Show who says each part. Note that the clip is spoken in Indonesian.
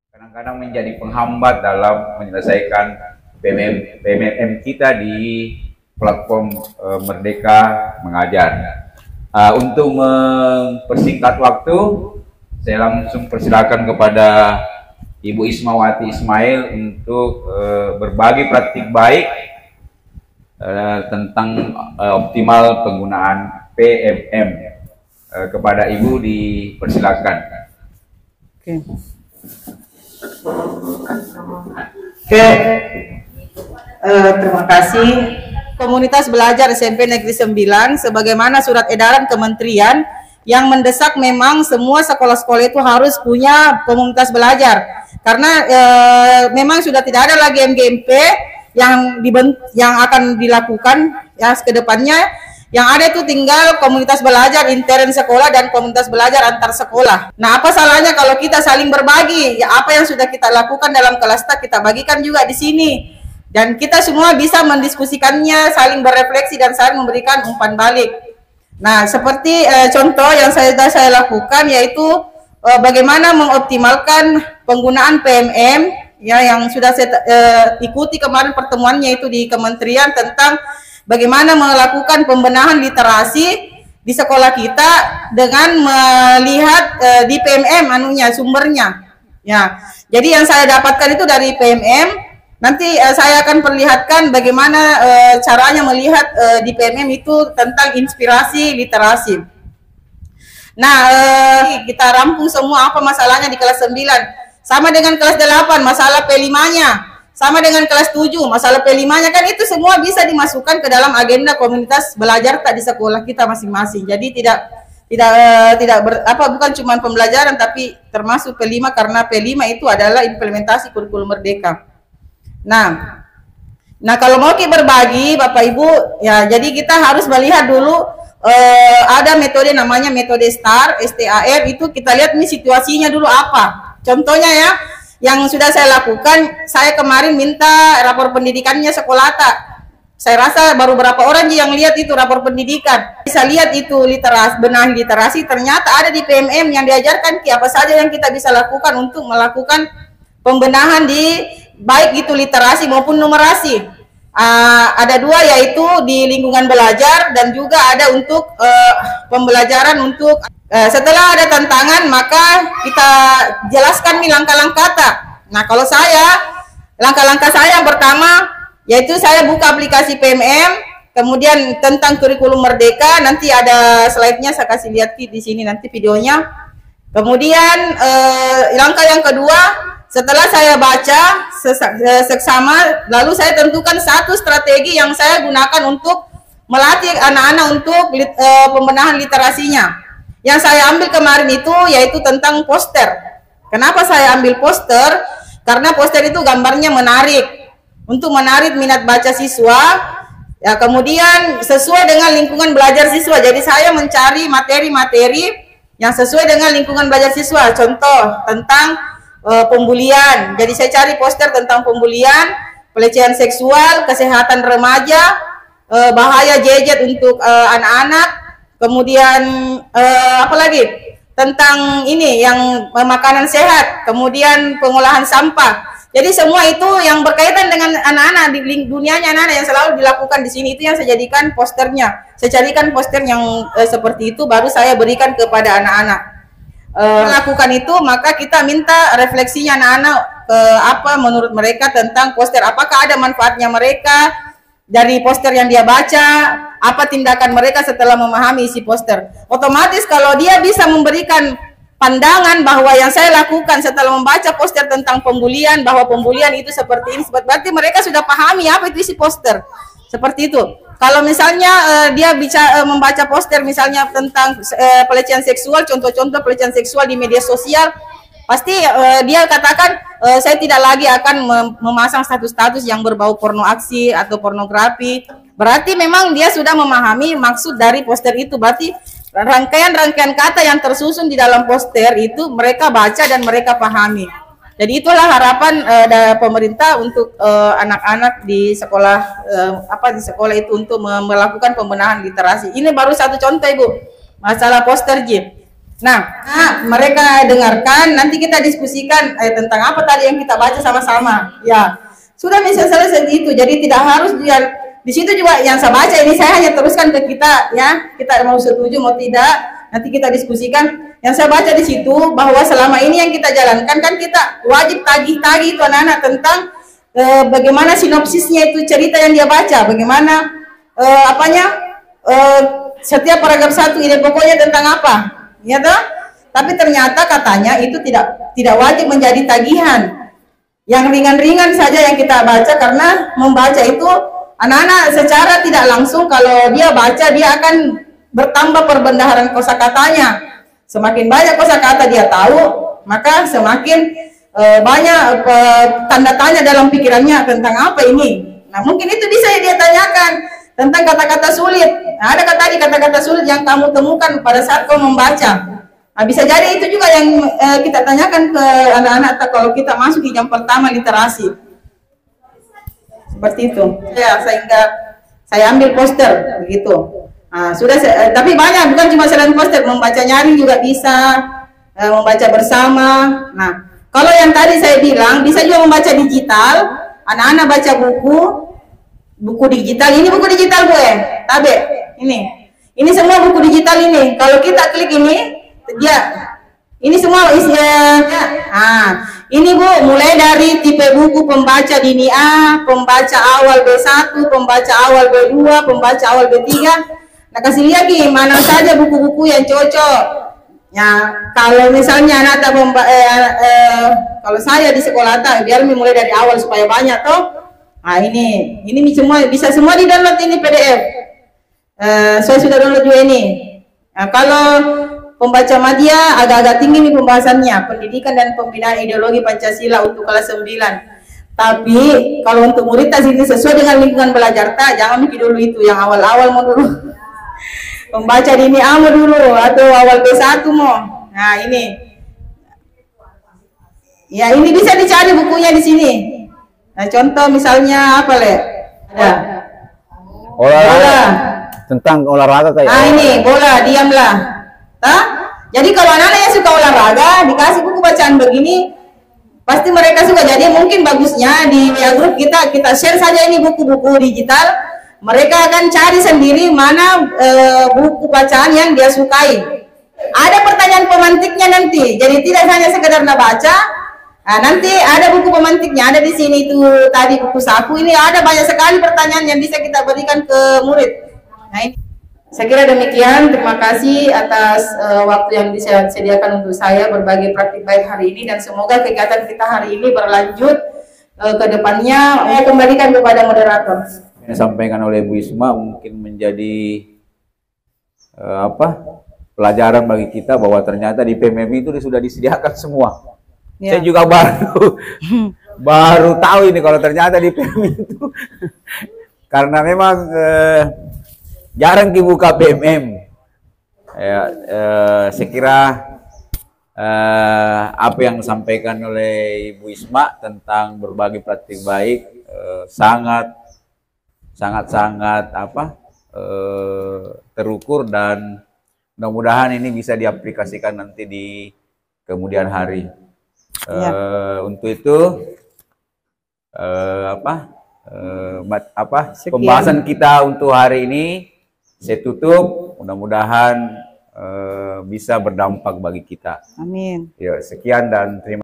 Speaker 1: kadang-kadang menjadi penghambat dalam menyelesaikan PMM kita di platform Merdeka Mengajar. Untuk mempersingkat waktu, saya langsung persilakan kepada Ibu Ismawati Ismail untuk berbagi praktik baik tentang optimal penggunaan PMM. Kepada Ibu dipersilakan.
Speaker 2: Terima kasih. Komunitas Belajar SMP Negeri 9, sebagaimana surat edaran kementerian yang mendesak memang semua sekolah-sekolah itu harus punya komunitas belajar, karena memang sudah tidak ada lagi MGMP yang akan dilakukan ya ke depannya. Yang ada itu tinggal komunitas belajar intern sekolah dan komunitas belajar antar sekolah. Nah, apa salahnya kalau kita saling berbagi? Ya, apa yang sudah kita lakukan dalam kelas kita bagikan juga di sini. Dan kita semua bisa mendiskusikannya, saling berefleksi dan saling memberikan umpan balik. Nah, seperti contoh yang saya lakukan yaitu bagaimana mengoptimalkan penggunaan PMM ya, yang sudah saya ikuti kemarin pertemuannya itu di kementerian tentang bagaimana melakukan pembenahan literasi di sekolah kita dengan melihat di PMM sumbernya. Ya, jadi yang saya dapatkan itu dari PMM. Nanti saya akan perlihatkan bagaimana caranya melihat di PMM itu tentang inspirasi literasi. Nah, kita rampung semua apa masalahnya di kelas 9. Sama dengan kelas 8, masalah P5-nya. Sama dengan kelas 7, masalah P5-nya kan itu semua bisa dimasukkan ke dalam agenda komunitas belajar di sekolah kita masing-masing. Jadi bukan cuma pembelajaran tapi termasuk P5, karena P5 itu adalah implementasi kurikulum merdeka. Nah kalau mau berbagi Bapak Ibu ya, jadi kita harus melihat dulu ada metode namanya metode STAR, STAR, itu kita lihat nih situasinya dulu apa. Contohnya ya, yang sudah saya lakukan, saya kemarin minta rapor pendidikannya Sekolata. Saya rasa baru berapa orang yang lihat itu rapor pendidikan. Bisa lihat itu benahi literasi, ternyata ada di PMM yang diajarkan apa saja yang kita bisa lakukan untuk melakukan pembenahan di baik itu literasi maupun numerasi. Ada dua, yaitu di lingkungan belajar dan juga ada untuk pembelajaran untuk setelah ada tantangan maka kita jelaskan nih langkah-langkah. Nah, kalau langkah-langkah saya yang pertama yaitu saya buka aplikasi PMM, kemudian tentang kurikulum merdeka, nanti ada slide-nya saya kasih lihat di sini nanti videonya. Kemudian langkah yang kedua, setelah saya baca seksama, lalu saya tentukan satu strategi yang saya gunakan untuk melatih anak-anak untuk pembenahan literasinya. Yang saya ambil kemarin itu yaitu tentang poster. Kenapa saya ambil poster? Karena poster itu gambarnya menarik, untuk menarik minat baca siswa. Ya, kemudian sesuai dengan lingkungan belajar siswa. Jadi saya mencari materi-materi yang sesuai dengan lingkungan belajar siswa. Contoh tentang pembulian. Jadi saya cari poster tentang pembulian, pelecehan seksual, kesehatan remaja, bahaya gadget untuk anak-anak, kemudian apalagi tentang ini yang makanan sehat, kemudian pengolahan sampah. Jadi semua itu yang berkaitan dengan anak-anak di dunianya anak-anak yang selalu dilakukan di sini, itu yang saya jadikan posternya. Saya carikan poster yang seperti itu, baru saya berikan kepada anak-anak. Melakukan itu, maka kita minta refleksinya anak-anak apa menurut mereka tentang poster, apakah ada manfaatnya mereka dari poster yang dia baca, apa tindakan mereka setelah memahami isi poster. Otomatis kalau dia bisa memberikan pandangan bahwa yang saya lakukan setelah membaca poster tentang pembulian, bahwa pembulian itu seperti ini, berarti mereka sudah pahami apa itu isi poster. Seperti itu. Kalau misalnya dia bisa membaca poster misalnya tentang pelecehan seksual, contoh-contoh pelecehan seksual di media sosial, pasti dia katakan saya tidak lagi akan memasang status-status yang berbau porno aksi atau pornografi. Berarti memang dia sudah memahami maksud dari poster itu. Berarti rangkaian-rangkaian kata yang tersusun di dalam poster itu mereka baca dan mereka pahami. Jadi itulah harapan dari pemerintah untuk anak-anak di sekolah di sekolah itu untuk melakukan pembenahan literasi. Ini baru satu contoh Ibu, masalah poster J. Nah, mereka dengarkan, nanti kita diskusikan tentang apa tadi yang kita baca sama-sama. Ya, sudah bisa selesai itu. Jadi tidak harus dia di situ juga yang saya baca ini saya hanya teruskan ke kita ya. Kita mau setuju mau tidak, nanti kita diskusikan. Yang saya baca di situ bahwa selama ini yang kita jalankan kan kita wajib tagih-tagih itu anak-anak tentang bagaimana sinopsisnya itu cerita yang dia baca, bagaimana setiap paragraf satu ide pokoknya tentang apa. Ya toh? Tapi ternyata katanya itu tidak wajib menjadi tagihan. Yang ringan-ringan saja yang kita baca, karena membaca itu anak-anak secara tidak langsung kalau dia baca dia akan bertambah perbendaharaan kosakatanya. Semakin banyak kosakata dia tahu, maka semakin banyak tanda tanya dalam pikirannya tentang apa ini. Nah, mungkin itu bisa dia tanyakan tentang kata-kata sulit. Nah, ada kata-kata sulit yang kamu temukan pada saat kamu membaca. Nah, bisa jadi itu juga yang kita tanyakan ke anak-anak kalau kita masuk di jam pertama literasi. Seperti itu. Ya, sehingga saya ambil poster begitu. Nah, tapi banyak, bukan cuma selain poster, membaca nyaring juga bisa, membaca bersama. Nah, kalau yang tadi saya bilang bisa juga membaca digital. Anak-anak baca buku digital. Ini buku digital Bu Tabe. Ini semua buku digital ini. Kalau kita klik ini, ini semua isinya. Ini Bu, mulai dari tipe buku pembaca dini A, pembaca awal B1, pembaca awal B2, pembaca awal B3. Nah, kasih lihat nih mana saja buku-buku yang cocok. Ya, kalau misalnya anak kalau saya di sekolah biar mulai dari awal supaya banyak toh. Nah, ini semua bisa semua di-download ini PDF. Saya sudah download juga ini. Nah, kalau pembaca media agak-agak tinggi nih pembahasannya, pendidikan dan pembinaan ideologi Pancasila untuk kelas 9. Tapi kalau untuk murid ini sesuai dengan lingkungan belajar jangan mikir dulu itu yang awal-awal mau dulu. Pembaca dini A mau dulu atau awal B1 mau. Nah, ini. Ya, ini bisa dicari bukunya di sini. Nah, contoh misalnya apa, Le? Ada.
Speaker 3: Olahraga. Tentang olahraga kayak.
Speaker 2: Nah, ini bola, diamlah. Jadi kalau anak-anak yang suka olahraga dikasih buku bacaan begini, pasti mereka suka. Jadi mungkin bagusnya di grup kita share saja ini buku-buku digital. Mereka akan cari sendiri mana buku bacaan yang dia sukai. Ada pertanyaan pemantiknya nanti. Jadi tidak hanya sekedar baca. Nah, nanti ada buku pemantiknya, ada di sini itu tadi buku saku. Ini ada banyak sekali pertanyaan yang bisa kita berikan ke murid. Nah, ini saya kira demikian. Terima kasih atas waktu yang disediakan untuk saya berbagi praktik baik hari ini, dan semoga kegiatan kita hari ini berlanjut ke depannya. Saya kembalikan kepada moderator.
Speaker 1: Yang disampaikan oleh Bu Isma mungkin menjadi pelajaran bagi kita bahwa ternyata di PMM itu sudah disediakan semua. Ya. Saya juga baru tahu ini kalau ternyata di PMM itu karena memang jarang dibuka PMM. Saya kira apa yang disampaikan oleh Ibu Isma tentang berbagi praktik baik sangat terukur, dan mudah-mudahan ini bisa diaplikasikan nanti di kemudian hari. Untuk itu pembahasan kita untuk hari ini saya tutup. Mudah-mudahan bisa berdampak bagi kita.
Speaker 2: Amin.
Speaker 1: Ya, sekian dan terima